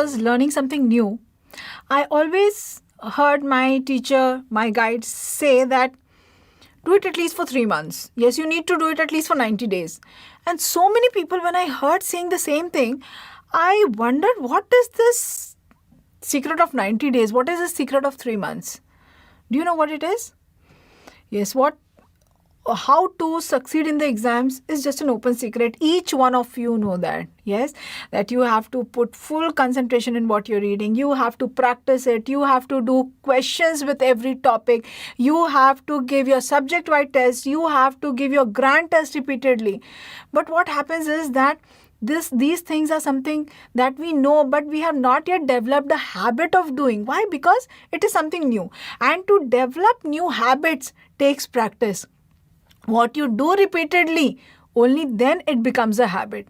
was learning something new, I always heard my teacher, my guides say that do it at least for 3 months. Yes, you need to do it at least for 90 days. And so many people, when I heard saying the same thing, I wondered, what is this secret of 90 days? What is the secret of 3 months? Do you know what it is? Yes, how to succeed in the exams is just an open secret. Each one of you know that. Yes, that you have to put full concentration in what you're reading. You have to practice it. You have to do questions with every topic. You have to give your subject-wide test. You have to give your grand test repeatedly. But what happens is that these things are something that we know, but we have not yet developed the habit of doing. Why? Because it is something new. And to develop new habits takes practice. What you do repeatedly, only then it becomes a habit.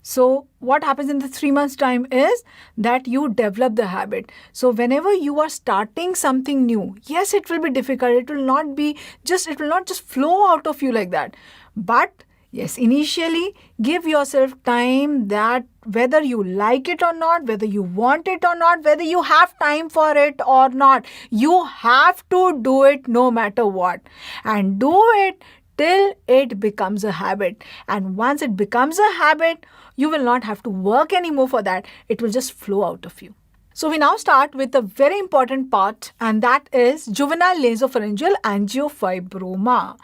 So what happens in the 3 months time is that you develop the habit. So whenever you are starting something new, yes, it will be difficult. It will not just flow out of you like that. But yes, initially give yourself time, that whether you like it or not, whether you want it or not, whether you have time for it or not, you have to do it no matter what. And do it till it becomes a habit. And once it becomes a habit, you will not have to work anymore for that. It will just flow out of you. So we now start with a very important part, and that is juvenile nasopharyngeal angiofibroma.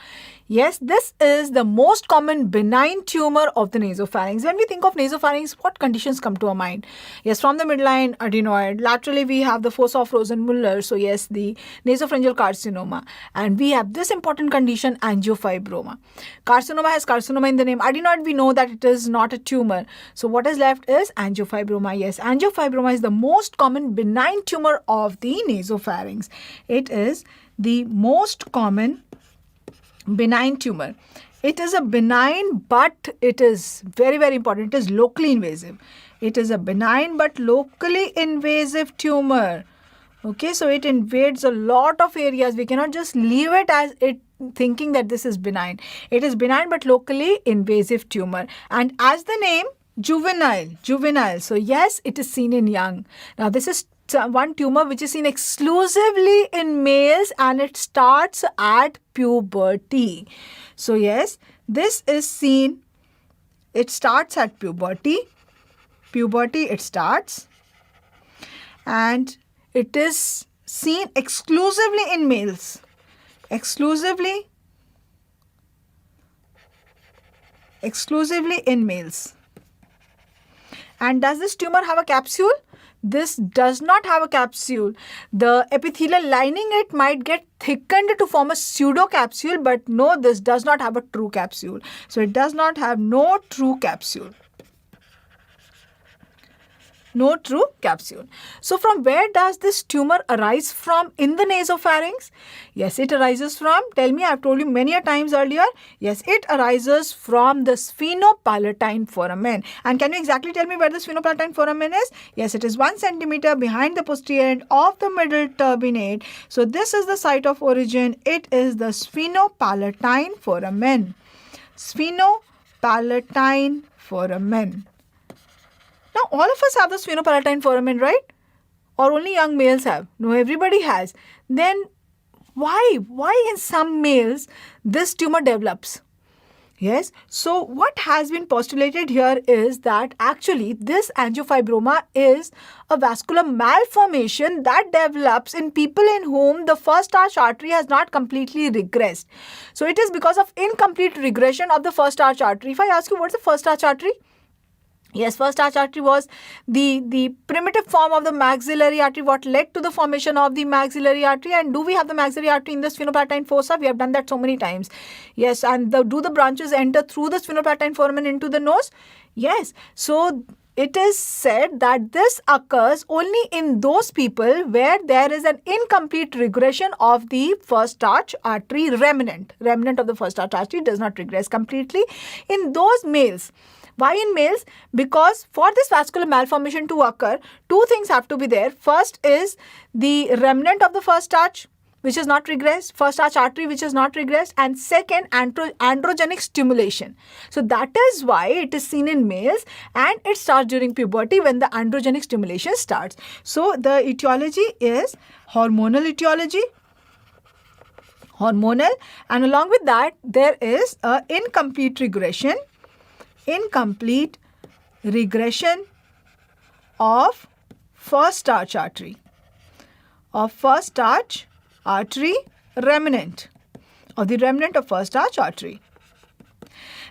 Yes, this is the most common benign tumor of the nasopharynx. When we think of nasopharynx, what conditions come to our mind? Yes, from the midline, adenoid. Laterally, we have the fossa of Rosenmuller. So yes, the nasopharyngeal carcinoma. And we have this important condition, angiofibroma. Carcinoma has carcinoma in the name. Adenoid, we know that it is not a tumor. So what is left is angiofibroma. Yes, angiofibroma is the most common benign tumor of the nasopharynx. It is the most common benign tumor. It is a benign, but it is very, very important. It is locally invasive. It is a benign but locally invasive tumor. Okay, so it invades a lot of areas. We cannot just leave it as it, thinking that this is benign. It is benign but locally invasive tumor. And as the name, juvenile. So yes, it is seen in young. Now this is one tumor which is seen exclusively in males, and it starts at puberty. So yes, this is seen, it starts at puberty. It starts, and it is seen exclusively in males. Exclusively in males. And does this tumor have a capsule? This does not have a capsule. The epithelial lining, it might get thickened to form a pseudocapsule, but no, this does not have a true capsule. So it does not have no true capsule. No true capsule. So from where does this tumor arise from in the nasopharynx? Yes, it arises from, tell me, I've told you many a times earlier. Yes, it arises from the sphenopalatine foramen. And can you exactly tell me where the sphenopalatine foramen is? Yes, it is 1 centimeter behind the posterior end of the middle turbinate. So this is the site of origin. It is the sphenopalatine foramen. Sphenopalatine foramen. Now, all of us have the sphenopalatine foramen, right? Or only young males have? No, everybody has. Then why? Why in some males this tumor develops? Yes, so what has been postulated here is that actually this angiofibroma is a vascular malformation that develops in people in whom the first arch artery has not completely regressed. So it is because of incomplete regression of the first arch artery. If I ask you, what's the first arch artery? Yes, first arch artery was the primitive form of the maxillary artery, what led to the formation of the maxillary artery. And do we have the maxillary artery in the sphenopalatine fossa? We have done that so many times. Yes, and do the branches enter through the sphenopalatine foramen into the nose? Yes. So it is said that this occurs only in those people where there is an incomplete regression of the first arch artery remnant. Remnant of the first arch artery does not regress completely. In those males, why in males? Because for this vascular malformation to occur, two things have to be there. First is the remnant of the first arch. which is not regressed, first arch artery which is not regressed, and second androgenic stimulation. So that is why it is seen in males and it starts during puberty when the androgenic stimulation starts. So the etiology is hormonal etiology, hormonal, and along with that there is a incomplete regression of first arch artery, remnant of first arch artery.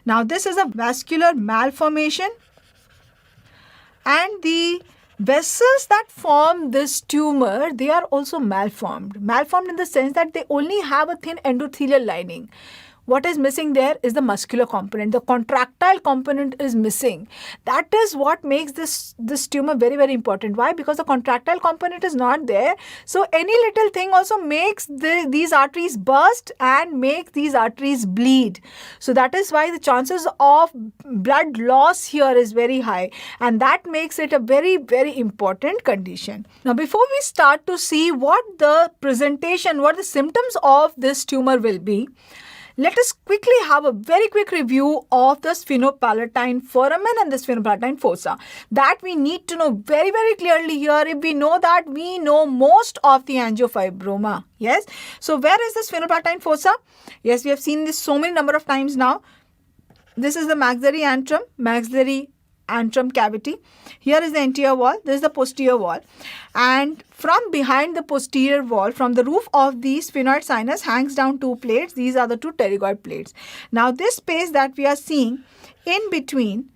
Now this is a vascular malformation, and the vessels that form this tumor, they are also malformed in the sense that they only have a thin endothelial lining. What is missing there is the muscular component. The contractile component is missing. That is what makes this tumor very, very important. Why? Because the contractile component is not there. So any little thing also makes these arteries burst and make these arteries bleed. So that is why the chances of blood loss here is very high. And that makes it a very, very important condition. Now, before we start to see what the symptoms of this tumor will be, let us quickly have a very quick review of the sphenopalatine foramen and the sphenopalatine fossa. That we need to know very, very clearly here. If we know that, we know most of the angiofibroma. Yes. So where is the sphenopalatine fossa? Yes, we have seen this so many number of times now. This is the maxillary antrum cavity. Here is the anterior wall, this is the posterior wall, and from behind the posterior wall, from the roof of the sphenoid sinus hangs down two plates. These are the two pterygoid plates. Now this space that we are seeing in between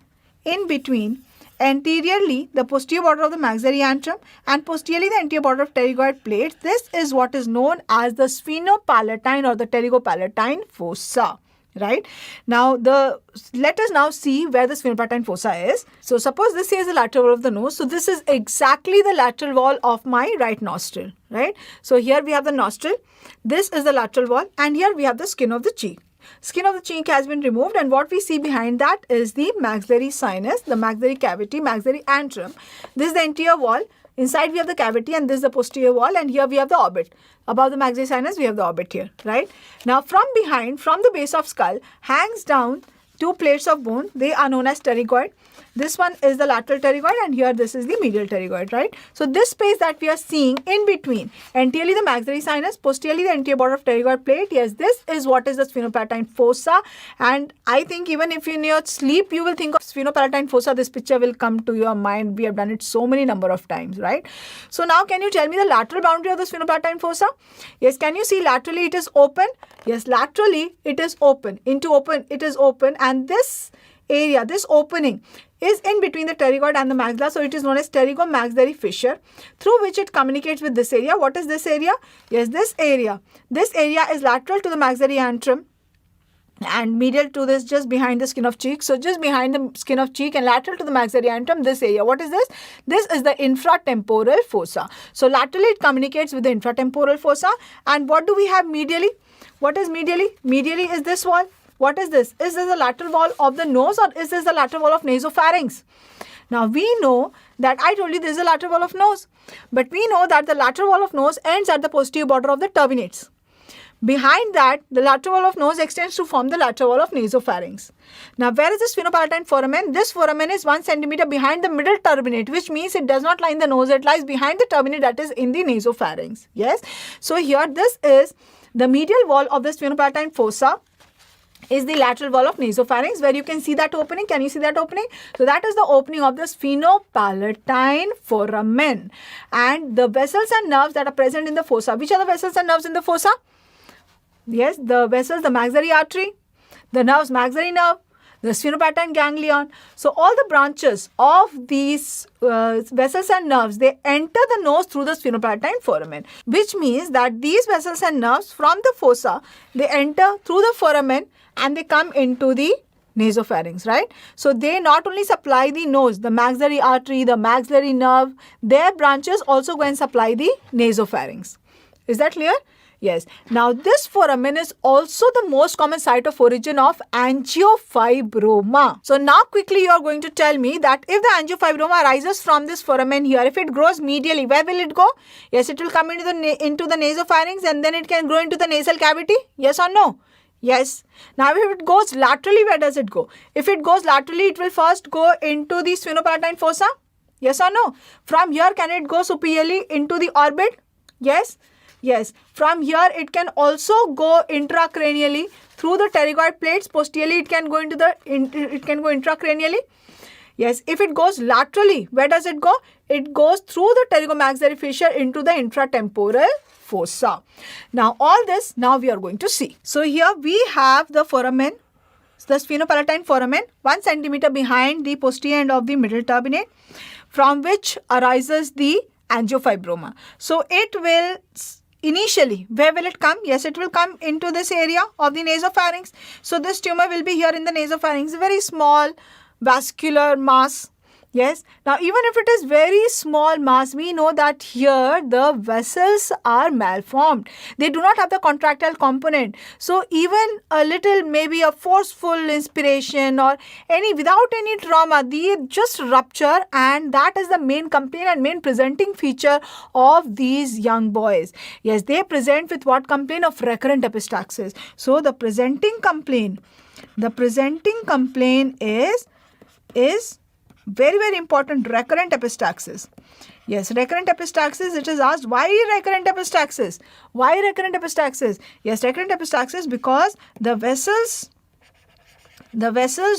anteriorly the posterior border of the maxillary antrum and posteriorly the anterior border of pterygoid plates, this is what is known as the sphenopalatine or the pterygopalatine fossa. Right. Now, let us now see where the sphenopalatine fossa is. So, suppose this here is the lateral wall of the nose. So, this is exactly the lateral wall of my right nostril. Right. So, here we have the nostril. This is the lateral wall, and here we have the skin of the cheek. Skin of the cheek has been removed, and what we see behind that is the maxillary sinus, the maxillary cavity, maxillary antrum. This is the anterior wall. Inside we have the cavity, and this is the posterior wall, and here we have the orbit. Above the maxillary sinus, we have the orbit here, right? Now, from behind, from the base of skull, hangs down two plates of bone. They are known as pterygoid. This one is the lateral pterygoid, and here this is the medial pterygoid, right? So this space that we are seeing in between, anteriorly the maxillary sinus, posteriorly the anterior border of pterygoid plate, yes, this is what is the sphenopalatine fossa. And I think even if in your sleep you will think of sphenopalatine fossa, this picture will come to your mind. We have done it so many number of times, right? So now can you tell me the lateral boundary of the sphenopalatine fossa? Yes, can you see laterally it is open? Yes, laterally it is open. It is open, and this area, this opening is in between the pterygoid and the maxilla, so it is known as pterygomaxillary fissure, through which it communicates with this area. What is this area? Yes, this area. This area is lateral to the maxillary antrum and medial to this, just behind the skin of cheek. So just behind the skin of cheek and lateral to the maxillary antrum, this area. What is this? This is the infratemporal fossa. So laterally it communicates with the infratemporal fossa. And what do we have medially? What is medially? Medially is this wall. What is this? Is this the lateral wall of the nose, or is this the lateral wall of nasopharynx? Now we know that I told you this is the lateral wall of nose, but we know that the lateral wall of nose ends at the posterior border of the turbinates. Behind that, the lateral wall of nose extends to form the lateral wall of nasopharynx. Now, where is the sphenopalatine foramen? This foramen is 1 centimeter behind the middle turbinate, which means it does not lie in the nose. It lies behind the turbinate, that is in the nasopharynx. Yes. So here, this is the medial wall of the sphenopalatine fossa. Is the lateral wall of nasopharynx, where you can see that opening. Can you see that opening? So that is the opening of the sphenopalatine foramen. And the vessels and nerves that are present in the fossa. Which are the vessels and nerves in the fossa? Yes, the vessels, the maxillary artery, the nerves, maxillary nerve, the sphenopalatine ganglion. So all the branches of these vessels and nerves, they enter the nose through the sphenopalatine foramen, which means that these vessels and nerves from the fossa, they enter through the foramen and they come into the nasopharynx, right? So they not only supply the nose, the maxillary artery, the maxillary nerve, their branches also go and supply the nasopharynx. Is that clear? Yes. Now this foramen is also the most common site of origin of angiofibroma. So now quickly you are going to tell me that if the angiofibroma arises from this foramen here, if it grows medially, where will it go? Yes, it will come into the nasopharynx and then it can grow into the nasal cavity. Yes or no? Yes. Now if it goes laterally, where does it go? If it goes laterally, it will first go into the sphenopalatine fossa. Yes or no? From here, can it go superiorly into the orbit? Yes. Yes, from here it can also go intracranially through the pterygoid plates. Posteriorly, it can go intracranially. Yes, if it goes laterally, where does it go? It goes through the pterygomaxillary fissure into the intratemporal fossa. Now, all this now we are going to see. So here we have the foramen, the sphenopalatine foramen, 1 centimeter behind the posterior end of the middle turbinate, from which arises the angiofibroma. So it will initially, where will it come? Yes, it will come into this area of the nasopharynx. So this tumor will be here in the nasopharynx, very small vascular mass. Yes. Now, even if it is very small mass, we know that here the vessels are malformed. They do not have the contractile component. So, even a little, maybe a forceful inspiration or without any trauma, they just rupture, and that is the main complaint and main presenting feature of these young boys. Yes, they present with what complaint of recurrent epistaxis. So, the presenting complaint is very, very important, recurrent epistaxis. Yes, recurrent epistaxis, it is asked, why recurrent epistaxis? Why recurrent epistaxis? Yes, recurrent epistaxis because the vessels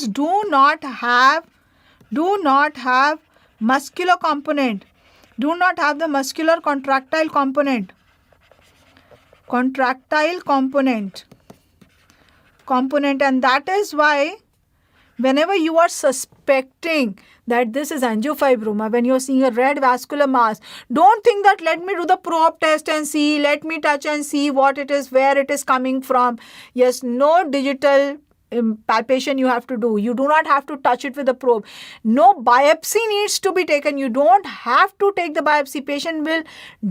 do not have muscular component, do not have the muscular contractile component, and that is why whenever you are suspecting that this is angiofibroma, when you are seeing a red vascular mass, don't think that let me do the probe test and see, let me touch and see what it is, where it is coming from. Yes, no digital palpation you have to do. You do not have to touch it with a probe. No biopsy needs to be taken. You don't have to take the biopsy. Patient will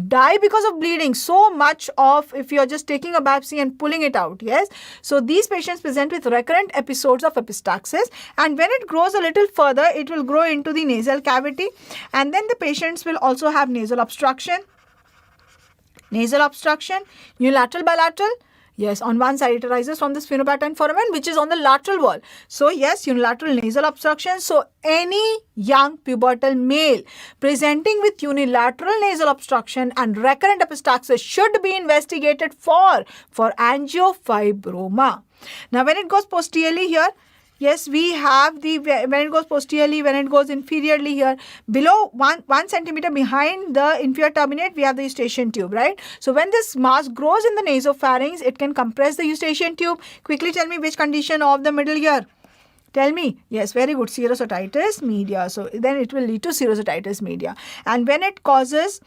die because of bleeding. So much of if you are just taking a biopsy and pulling it out. Yes. So these patients present with recurrent episodes of epistaxis, and when it grows a little further, it will grow into the nasal cavity, and then the patients will also have nasal obstruction, unilateral, bilateral. Yes, on one side it arises from the sphenopalatine foramen, which is on the lateral wall. So yes, unilateral nasal obstruction. So any young pubertal male presenting with unilateral nasal obstruction and recurrent epistaxis should be investigated for angiofibroma. Now when it goes posteriorly here, yes, we have when it goes posteriorly, when it goes inferiorly here, below 1 centimeter behind the inferior turbinate, we have the eustachian tube, right? So when this mass grows in the nasopharynx, it can compress the eustachian tube. Quickly tell me which condition of the middle here. Tell me. Yes, very good. Serositis media. So then it will lead to serositis media. And when it causes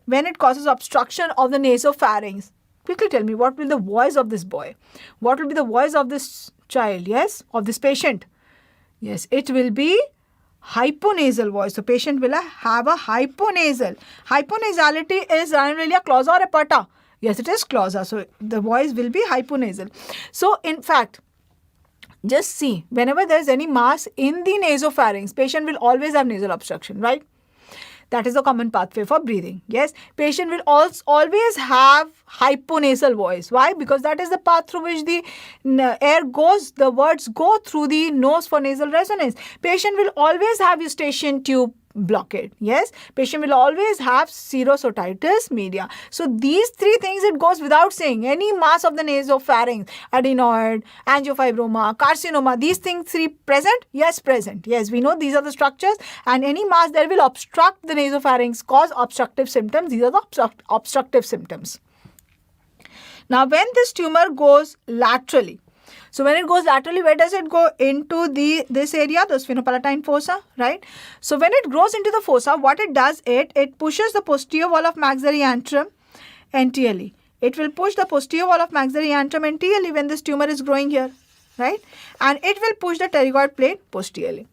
obstruction of the nasopharynx, quickly tell me, what will the voice of this boy? What will be the voice of this child? Yes, of this patient. Yes, it will be hyponasal voice. So patient will have a hyponasal. Hyponasality is rhinolalia clausa or aperta. Yes, it is clausa. So the voice will be hyponasal. So in fact, just see, whenever there is any mass in the nasopharynx, patient will always have nasal obstruction, right? That is the common pathway for breathing. Yes, patient will always have hyponasal voice. Why? Because that is the path through which the air goes, the words go through the nose for nasal resonance. Patient will always have eustachian tube blockade. Yes, patient will always have serositis media. So these three things, it goes without saying. Any mass of the nasopharynx, adenoid, angiofibroma, carcinoma, these things three present? Yes, present. Yes, we know these are the structures, and any mass that will obstruct the nasopharynx cause obstructive symptoms. These are the obstructive symptoms. Now, when this tumor goes laterally, so when it goes laterally, where does it go? Into this area, the sphenopalatine fossa, right? So when it grows into the fossa, what it does, it pushes the posterior wall of maxillary antrum anteriorly. It will push the posterior wall of maxillary antrum anteriorly when this tumor is growing here, right? And it will push the pterygoid plate posteriorly.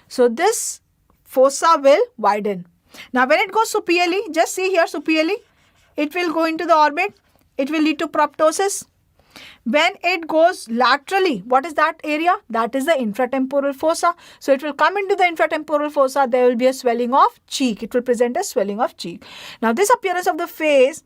So this fossa will widen. Now when it goes superiorly, just see here superiorly, it will go into the orbit. it will lead to proptosis. When it goes laterally, what is that area? That is the infratemporal fossa. So it will come into the infratemporal fossa. There will be a swelling of cheek. It will present a swelling of cheek. Now this appearance of the face,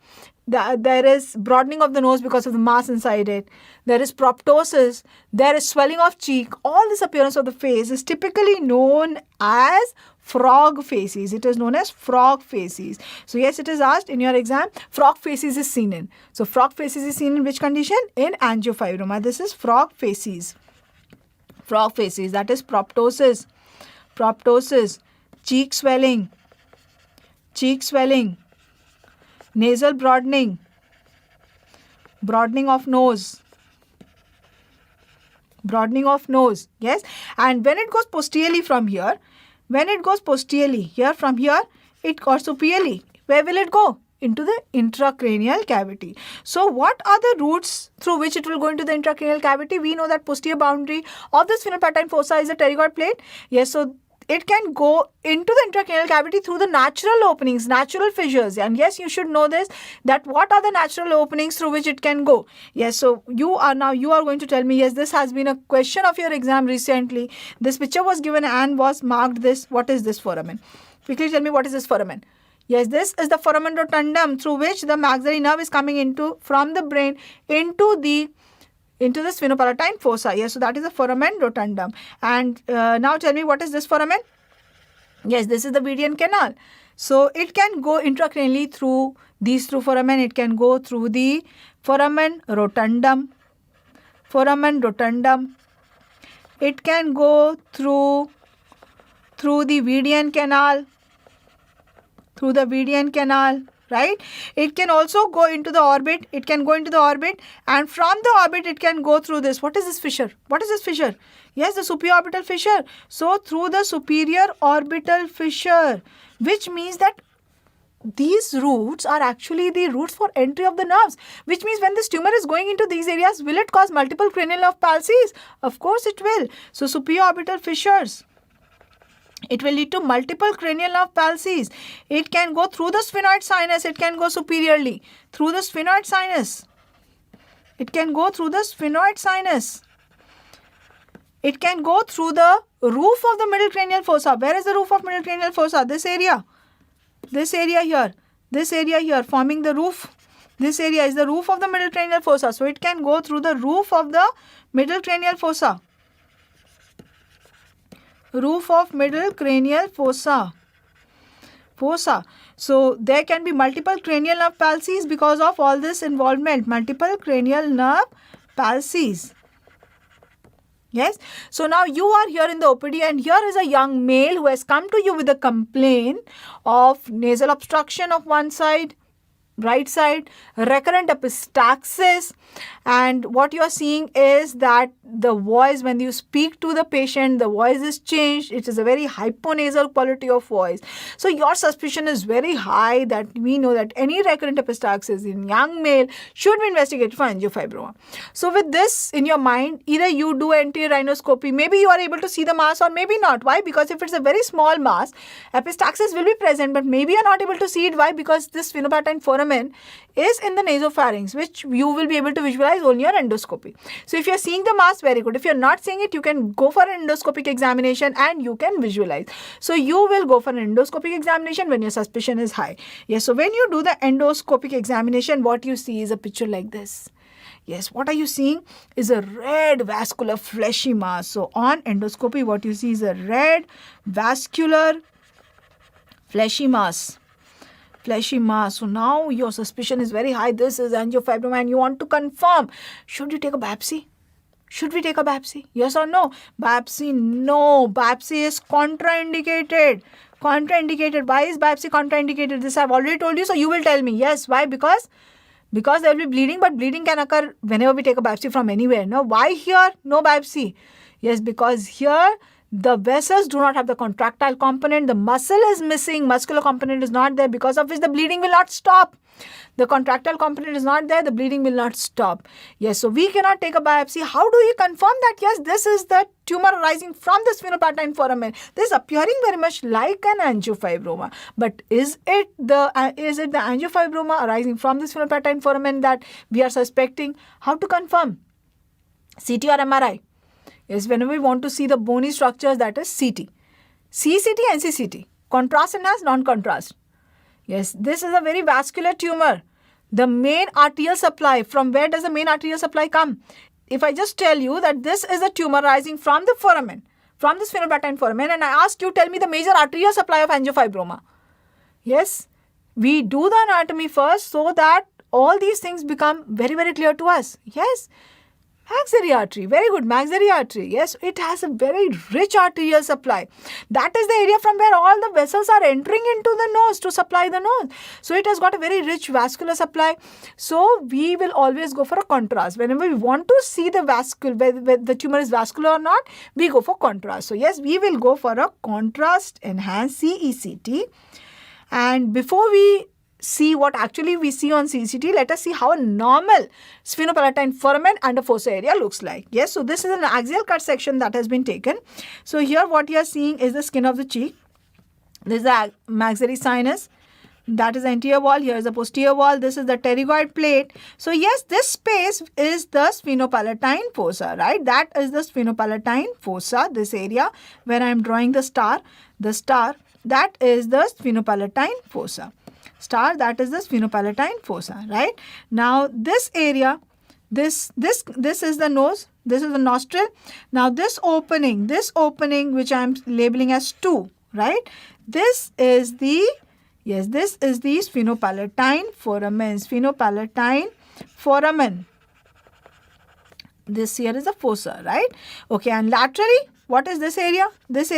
there is broadening of the nose because of the mass inside it. There is proptosis. There is swelling of cheek. All this appearance of the face is typically known as frog facies. It is known as frog facies. So yes, it is asked in your exam, frog facies is seen in. So frog facies is seen in which condition? In angiofibroma. This is frog facies. Frog facies, that is proptosis. Proptosis, cheek swelling, nasal broadening, broadening of nose, yes. And when it goes posteriorly from here, from here, it goes superiorly. Where will it go? Into the intracranial cavity. So what are the routes through which it will go into the intracranial cavity? We know that posterior boundary of the sphenopalatine fossa is a pterygoid plate. Yes, so it can go into the intracranial cavity through the natural openings, natural fissures. And yes, you should know this, that what are the natural openings through which it can go. Yes, so you are going to tell me, yes, this has been a question of your exam recently. This picture was given and was marked this. What is this foramen? Quickly tell me, what is this foramen? Yes, this is the foramen rotundum through which the maxillary nerve is coming from the brain into the sphenopalatine fossa. Yes, so that is the foramen rotundum. And now tell me, what is this foramen? Yes, this is the median canal. So it can go intracranially through these two foramen. It can go through the foramen rotundum. It can go through the median canal. Right? It can also go into the orbit. And from the orbit, it can go through this. What is this fissure? Yes, the superior orbital fissure. So through the superior orbital fissure, which means that these routes are actually the routes for entry of the nerves, which means when this tumor is going into these areas, will it cause multiple cranial nerve palsies? Of course it will. So superior orbital fissures, it will lead to multiple cranial nerve palsies. It can go through the sphenoid sinus. It can go superiorly through the sphenoid sinus. It can go through the roof of the middle cranial fossa. Where is the roof of middle cranial fossa? This area here forming the roof. This area is the roof of the middle cranial fossa. So it can go through the roof of the middle cranial fossa. So there can be multiple cranial nerve palsies because of all this involvement. Multiple cranial nerve palsies. Yes. So now you are here in the OPD and here is a young male who has come to you with a complaint of nasal obstruction of one side, right side, recurrent epistaxis, and what you are seeing is that the voice, when you speak to the patient, the voice is changed. It is a very hyponasal quality of voice. So your suspicion is very high that we know that any recurrent epistaxis in young male should be investigated for angiofibroma. So with this in your mind, either you do anterior rhinoscopy, maybe you are able to see the mass or maybe not. Why? Because if it's a very small mass, epistaxis will be present, but maybe you are not able to see it. Why? Because this sphenopalatine foramen is in the nasopharynx, which you will be able to visualize only on endoscopy. So if you are seeing the mass, very good. If you are not seeing it, you can go for an endoscopic examination and you can visualize. So you will go for an endoscopic examination when your suspicion is high. Yes, so when you do the endoscopic examination, what you see is a picture like this. Yes, what are you seeing is a red vascular fleshy mass. So on endoscopy, what you see is a red vascular fleshy mass. So now your suspicion is very high. This is angiofibroma and you want to confirm. Should you take a biopsy? Yes or no? Biopsy, no. Biopsy is contraindicated. Why is biopsy contraindicated? This I've already told you. So you will tell me. Yes. Why? Because there will be bleeding, but bleeding can occur whenever we take a biopsy from anywhere. No, why here? No biopsy. Yes, because here The vessels do not have the contractile component. The muscle is missing. Muscular component is not there, because of which the bleeding will not stop. The contractile component is not there. The bleeding will not stop. Yes, so we cannot take a biopsy. How do you confirm that, yes, this is the tumor arising from the sphenopalatine foramen? This is appearing very much like an angiofibroma. But is it the angiofibroma arising from the sphenopalatine foramen that we are suspecting? How to confirm? CT or MRI? Yes, whenever we want to see the bony structures, that is CT. CCT, NCCT. Contrast enhanced, non-contrast. Yes, this is a very vascular tumor. The main arterial supply, from where does the main arterial supply come? If I just tell you that this is a tumor rising from the foramen, from the sphenopalatine foramen, and I ask you, tell me the major arterial supply of angiofibroma. Yes, we do the anatomy first so that all these things become very, very clear to us. Yes. Maxillary artery, very good, maxillary artery. Yes, it has a very rich arterial supply. That is the area from where all the vessels are entering into the nose to supply the nose. So it has got a very rich vascular supply. So we will always go for a contrast. Whenever we want to see the whether the tumor is vascular or not, we go for contrast. So yes, we will go for a contrast enhanced CECT. And before we see what actually we see on CCT, let us see how a normal sphenopalatine foramen and a fossa area looks like. Yes, so this is an axial cut section that has been taken. So here what you are seeing is the skin of the cheek. This is the maxillary sinus. That is the anterior wall. Here is the posterior wall. This is the pterygoid plate. So yes, this space is the sphenopalatine fossa, right? That is the sphenopalatine fossa, this area where I am drawing the star, that is the sphenopalatine fossa. Star, that is the sphenopalatine fossa, right? Now this area, this is the nose, this is the nostril. Now this opening which I am labeling as 2, right? This is the sphenopalatine foramen. This here is the fossa, right? Okay, and laterally, what is this area? This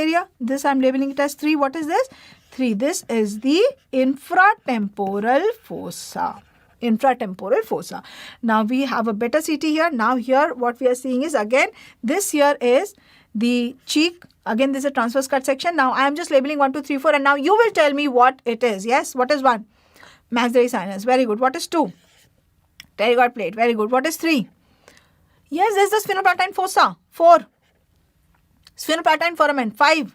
I am labeling it as 3. What is this? 3. This is the infratemporal fossa. Now we have a better CT here. Now here what we are seeing is, again, this here is the cheek. Again, this is a transverse cut section. Now I am just labeling 1, 2, 3, 4, and now you will tell me what it is. Yes, what is 1? Maxillary sinus. Very good. What is 2? Pterygoid plate. Very good. What is 3? Yes, this is the sphenopalatine fossa. 4. Sphenopalatine foramen. 5.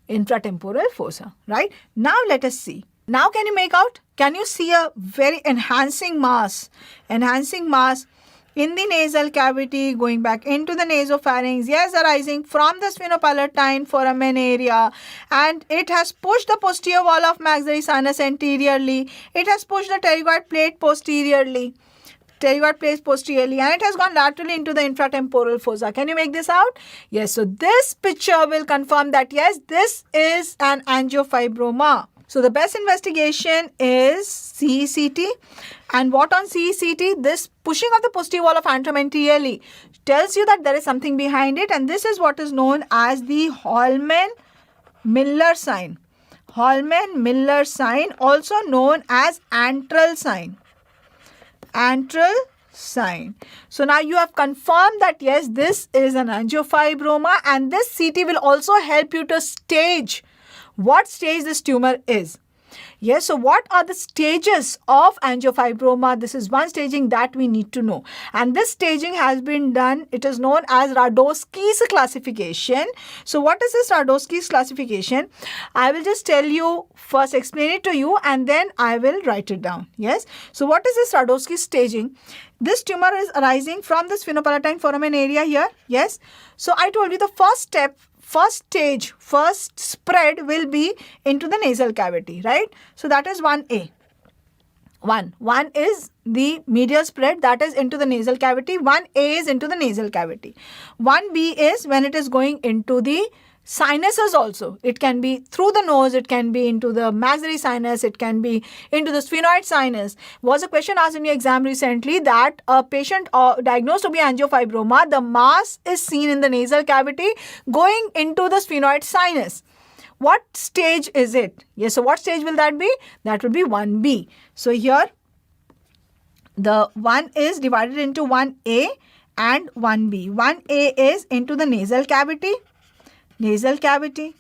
Infratemporal fossa, right? Now let us see. Now can you make out? Can you see a very enhancing mass in the nasal cavity going back into the nasopharynx? Yes, arising from the sphenopalatine foramen area, and it has pushed the posterior wall of maxillary sinus anteriorly. It has pushed the pterygoid plate posteriorly. And it has gone laterally into the infratemporal fossa. Can you make this out? Yes, so this picture will confirm that yes, this is an angiofibroma. So the best investigation is CECT. And what on CECT? This pushing of the posterior wall of antrum anteriorly tells you that there is something behind it, and this is what is known as the Hollmann-Miller sign. Hollmann-Miller sign, also known as antral sign. So now you have confirmed that yes, this is an angiofibroma, and this CT will also help you to stage what stage this tumor is. Yes, so what are the stages of angiofibroma? This is one staging that we need to know. And this staging has been done, it is known as Radowski's classification. So what is this Radowski's classification? I will just tell you, first explain it to you, and then I will write it down. Yes, so what is this Radowski's staging? This tumor is arising from the sphenopalatine foramen area here. Yes, so I told you the first spread will be into the nasal cavity, right? So that is 1A. 1 is the medial spread, that is into the nasal cavity. 1A is into the nasal cavity. 1B is when it is going into the sinuses also. It can be through the nose, it can be into the maxillary sinus, it can be into the sphenoid sinus. Was a question asked in your exam recently that a patient diagnosed to be angiofibroma, the mass is seen in the nasal cavity going into the sphenoid sinus. What stage is it? Yes, so what stage will that be? That will be 1B. So here the 1 is divided into 1A and 1B. 1A is into the nasal cavity. nasal cavity.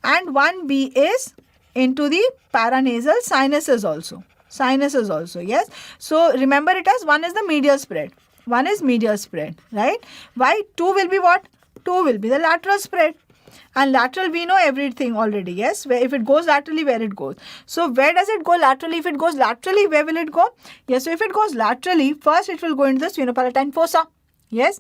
And 1B is into the paranasal sinuses also. Sinuses also, yes. So remember it as 1 is the medial spread. 1 is medial spread, right? Why? 2 will be what? 2 will be the lateral spread. And lateral we know everything already, yes. Where if it goes laterally, where it goes. So where does it go laterally? If it goes laterally, where will it go? Yes, so if it goes laterally, first it will go into the sphenopalatine fossa. Yes.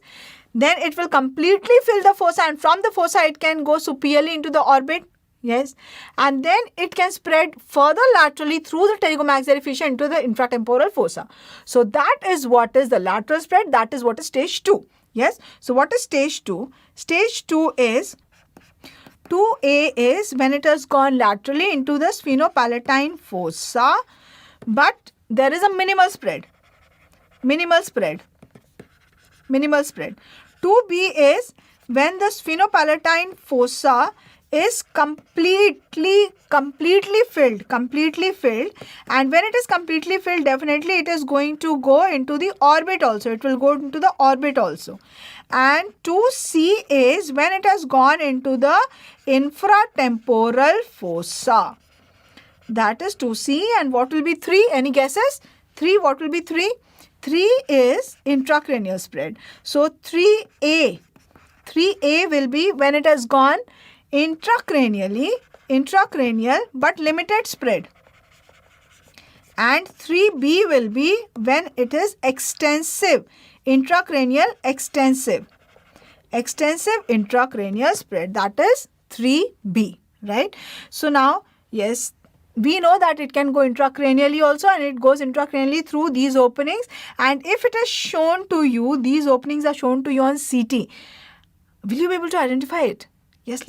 Then it will completely fill the fossa, and from the fossa it can go superiorly into the orbit. Yes. And then it can spread further laterally through the pterygomaxillary fissure into the infratemporal fossa. So that is what is the lateral spread. That is what is stage 2. Yes. So what is stage 2? Stage 2 is 2A is when it has gone laterally into the sphenopalatine fossa, but there is a minimal spread. Minimal spread. Minimal spread. 2B is when the sphenopalatine fossa is completely filled, and when it is completely filled, definitely it is going to go into the orbit also. It will go into the orbit also. And 2C is when it has gone into the infratemporal fossa. That is 2C. And what will be 3? Any guesses? 3, what will be 3? 3 is intracranial spread. So 3A will be when it has gone intracranial but limited spread. And 3B will be when it is extensive, intracranial extensive intracranial spread. That is 3B, right? So now, yes, we know that it can go intracranially also, and it goes intracranially through these openings. And if it is shown to you, these openings are shown to you on CT, will you be able to identify it? Yes,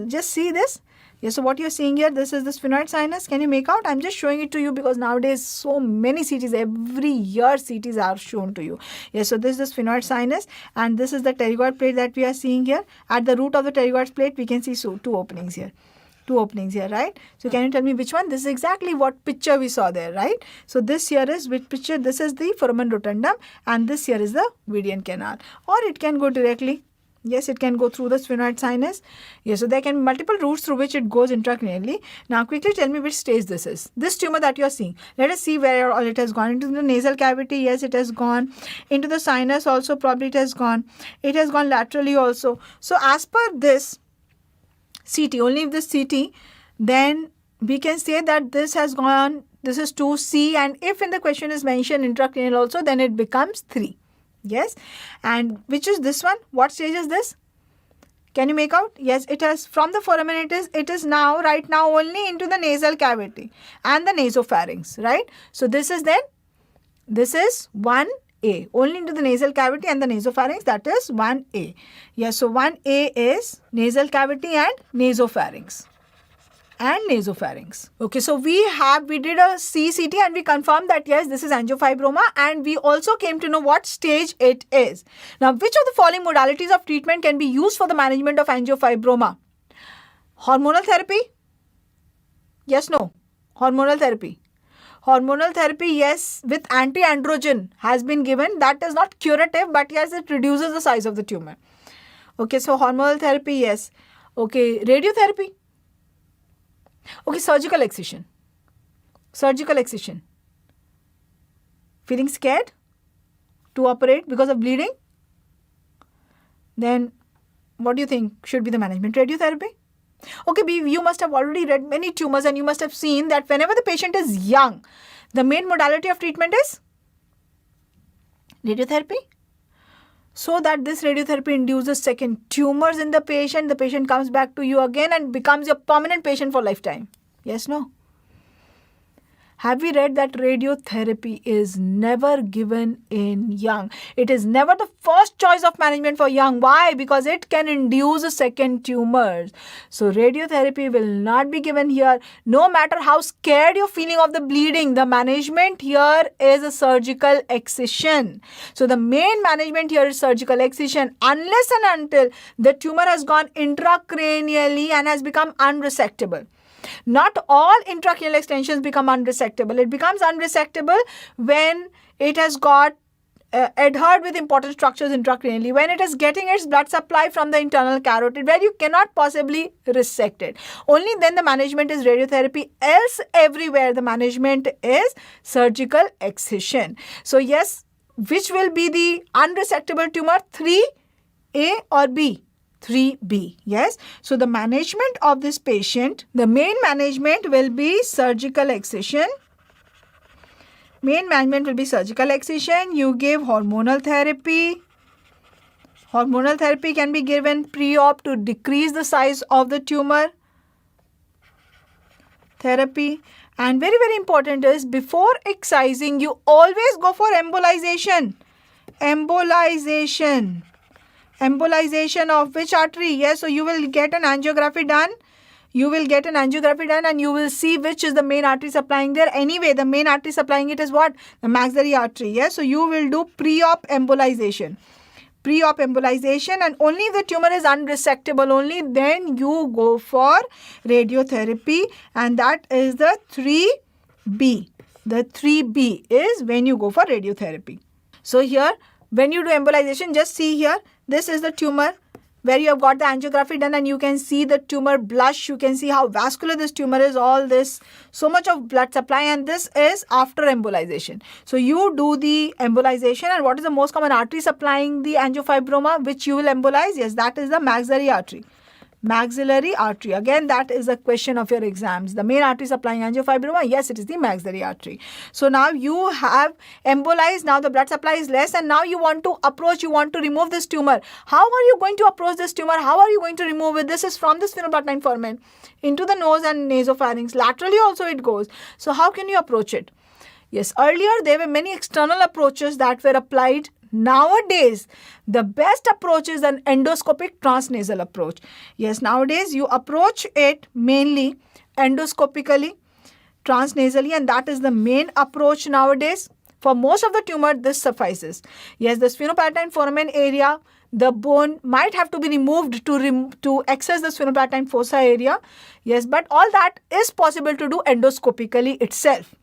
just see this. Yes, so what you're seeing here, this is the sphenoid sinus. Can you make out? I'm just showing it to you because nowadays so many CTs, every year CTs are shown to you. Yes, so this is the sphenoid sinus, and this is the pterygoid plate that we are seeing here. At the root of the pterygoid plate, we can see two openings here. 2 openings here, right? So can you tell me which one? This is exactly what picture we saw there, right? So this here is which picture? This is the foramen rotundum, and this here is the Vidian canal. Or it can go directly. Yes, it can go through the sphenoid sinus. Yes, so there can be multiple routes through which it goes intracranially. Now quickly tell me which stage this is. This tumor that you are seeing. Let us see where all it has gone. Into the nasal cavity, yes, it has gone. Into the sinus also, probably it has gone. It has gone laterally also. So as per this CT, only if this CT, then we can say that this has gone, this is 2C, and if in the question is mentioned intracranial also, then it becomes 3. Yes, and which is this one? What stage is this? Can you make out? Yes, it has from the foramen, it is now, right now only into the nasal cavity and the nasopharynx, right? So this is then, this is 1A, only into the nasal cavity and the nasopharynx, that is 1A. Yes, so 1A is nasal cavity and nasopharynx. Okay, so we did a CCT and we confirmed that yes, this is angiofibroma, and we also came to know what stage it is. Now, which of the following modalities of treatment can be used for the management of angiofibroma? Hormonal therapy? Yes, no. Hormonal therapy. Hormonal therapy, yes, with anti-androgen has been given. That is not curative, but yes, it reduces the size of the tumor. Okay, so hormonal therapy, yes. Okay, radiotherapy. Okay, surgical excision. Surgical excision. Feeling scared to operate because of bleeding? Then what do you think should be the management? Radiotherapy? Okay, you must have already read many tumors and you must have seen that whenever the patient is young, the main modality of treatment is radiotherapy. So that this radiotherapy induces second tumors in the patient comes back to you again and becomes your permanent patient for lifetime. Yes, no? Have we read that radiotherapy is never given in young? It is never the first choice of management for young. Why? Because it can induce a second tumors. So radiotherapy will not be given here. No matter how scared you're feeling of the bleeding, the management here is a surgical excision. So the main management here is surgical excision unless and until the tumor has gone intracranially and has become unresectable. Not all intracranial extensions become unresectable. It becomes unresectable when it has got adhered with important structures intracranially, when it is getting its blood supply from the internal carotid where you cannot possibly resect it, only then the management is radiotherapy. Else everywhere the management is surgical excision. So yes, which will be the unresectable tumor, 3A or B? 3B. Yes. So the management of this patient, the main management will be surgical excision. Main management will be surgical excision. You give hormonal therapy. Hormonal therapy can be given pre-op to decrease the size of the tumor. Therapy. And very, very important is, before excising, you always go for embolization. Embolization. Embolization of which artery? Yes, so you will get an angiography done. You will get an angiography done and you will see which is the main artery supplying there. Anyway, the main artery supplying it is what? The maxillary artery. Yes, so you will do pre-op embolization. Pre-op embolization, and only if the tumor is unresectable, only then you go for radiotherapy, and that is the 3B. The 3B is when you go for radiotherapy. So here, when you do embolization, just see here, this is the tumor where you have got the angiography done and you can see the tumor blush. You can see how vascular this tumor is, all this, so much of blood supply, and this is after embolization. So you do the embolization, and what is the most common artery supplying the angiofibroma which you will embolize? Yes, that is the maxillary artery. Maxillary artery. Again, that is a question of your exams. The main artery supplying angiofibroma, yes, it is the maxillary artery. So now you have embolized, now the blood supply is less, and now you want to approach, you want to remove this tumor. How are you going to approach this tumor? How are you going to remove it? This is from the sphenopalatine foramen into the nose and nasopharynx. Laterally also it goes. So how can you approach it? Yes, earlier there were many external approaches that were applied. Nowadays, the best approach is an endoscopic transnasal approach. Yes, nowadays you approach it mainly endoscopically, transnasally, and that is the main approach nowadays. For most of the tumor, this suffices. Yes, the sphenopalatine foramen area, the bone might have to be removed to access the sphenopalatine fossa area. Yes, but all that is possible to do endoscopically itself.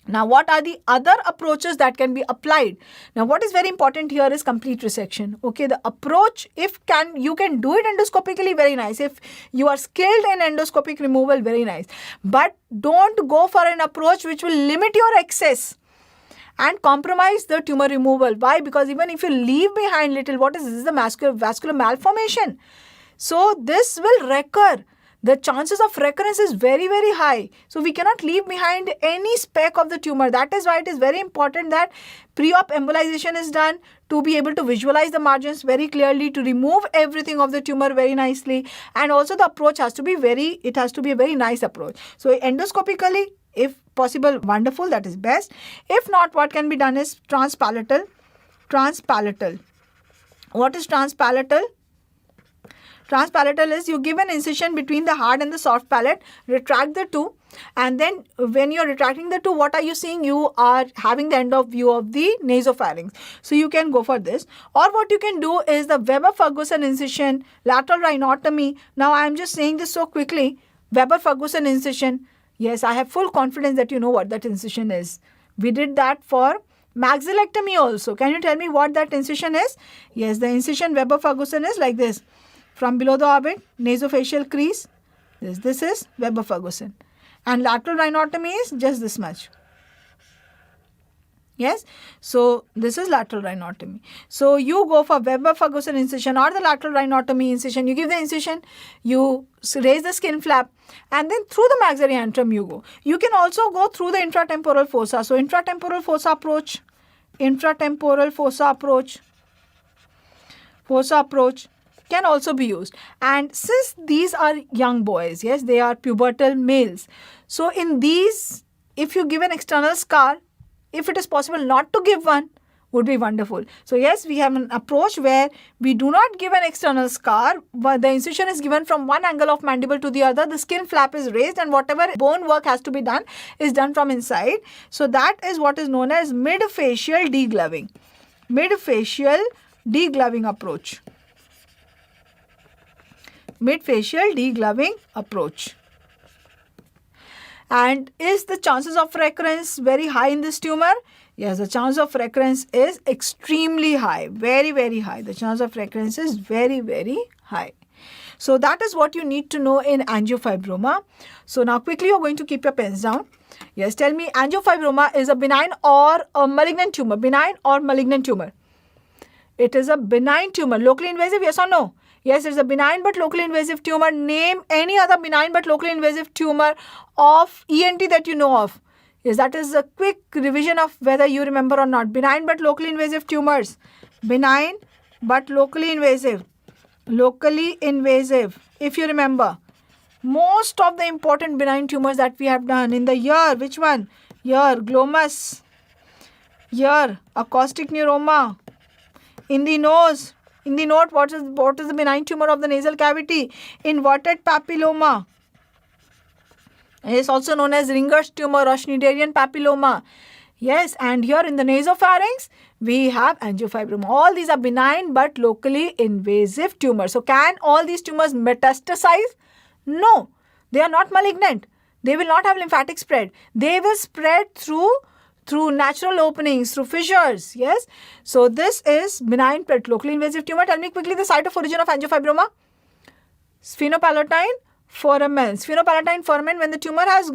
Now, what are the other approaches that can be applied? Now, what is very important here is complete resection. Okay, the approach, you can do it endoscopically, very nice. If you are skilled in endoscopic removal, very nice. But don't go for an approach which will limit your access and compromise the tumor removal. Why? Because even if you leave behind little, what is this? This is the vascular malformation. So, this will recur. The chances of recurrence is very, very high. So we cannot leave behind any speck of the tumor. That is why it is very important that pre-op embolization is done to be able to visualize the margins very clearly, to remove everything of the tumor very nicely. And also the approach has to be a very nice approach. So endoscopically, if possible, wonderful, that is best. If not, what can be done is transpalatal. Transpalatal. What is transpalatal? Transpalatal is you give an incision between the hard and the soft palate, retract the two, and then when you're retracting the two, what are you seeing? You are having the end of view of the nasopharynx. So you can go for this. Or what you can do is the Weber-Ferguson incision, lateral rhinotomy. Now I am just saying this so quickly. Weber-Ferguson incision. Yes, I have full confidence that you know what that incision is. We did that for maxillectomy also. Can you tell me what that incision is? Yes, the incision Weber-Ferguson is like this. From below the orbit, nasophacial crease, this is Weber-Ferguson. And lateral rhinotomy is just this much. Yes, so this is lateral rhinotomy. So you go for Weber-Ferguson incision or the lateral rhinotomy incision. You give the incision, you raise the skin flap, and then through the maxillary antrum you go. You can also go through the intratemporal fossa. So intratemporal fossa approach can also be used. And since these are young boys, yes, they are pubertal males. So in these, if you give an external scar, if it is possible not to give one, would be wonderful. So yes, we have an approach where we do not give an external scar, but the incision is given from one angle of mandible to the other. The skin flap is raised and whatever bone work has to be done is done from inside. So that is what is known as mid-facial degloving. Mid-facial degloving approach. Mid-facial degloving approach. And is the chances of recurrence very high in this tumor? Yes, the chance of recurrence is extremely high, very, very high. The chance of recurrence is very, very high. So that is what you need to know in angiofibroma. So now quickly you're going to keep your pens down. Yes, tell me, angiofibroma is a benign or a malignant tumor? Benign or malignant tumor? It is a benign tumor. Locally invasive, yes or no? Yes, it's a benign but locally invasive tumor. Name any other benign but locally invasive tumor of ENT that you know of. Yes, that is a quick revision of whether you remember or not. Benign but locally invasive tumors. Benign but locally invasive. Locally invasive, if you remember. Most of the important benign tumors that we have done in the ear, which one? Ear, glomus. Ear, acoustic neuroma. In the nose, in the note, what is the benign tumor of the nasal cavity? Inverted papilloma. It is also known as Ringer's tumor or Schneiderian papilloma. Yes, and here in the nasopharynx, we have angiofibroma. All these are benign but locally invasive tumors. So can all these tumors metastasize? No, they are not malignant. They will not have lymphatic spread. They will spread through natural openings, through fissures. Yes. So this is benign but locally invasive tumor. Tell me quickly the site of origin of angiofibroma. Sphenopalatine foramen. Sphenopalatine foramen, when the tumor has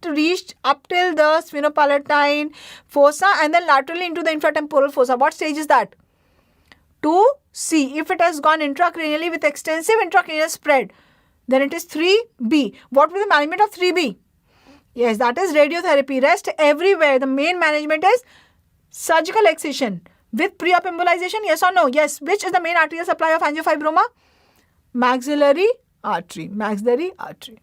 reached up till the sphenopalatine fossa and then laterally into the infratemporal fossa. What stage is that? 2C. If it has gone intracranially with extensive intracranial spread, then it is 3B. What will be the management of 3B? Yes, that is radiotherapy. Rest everywhere. The main management is surgical excision with pre-op embolization. Yes or no? Yes. Which is the main arterial supply of angiofibroma? Maxillary artery. Maxillary artery.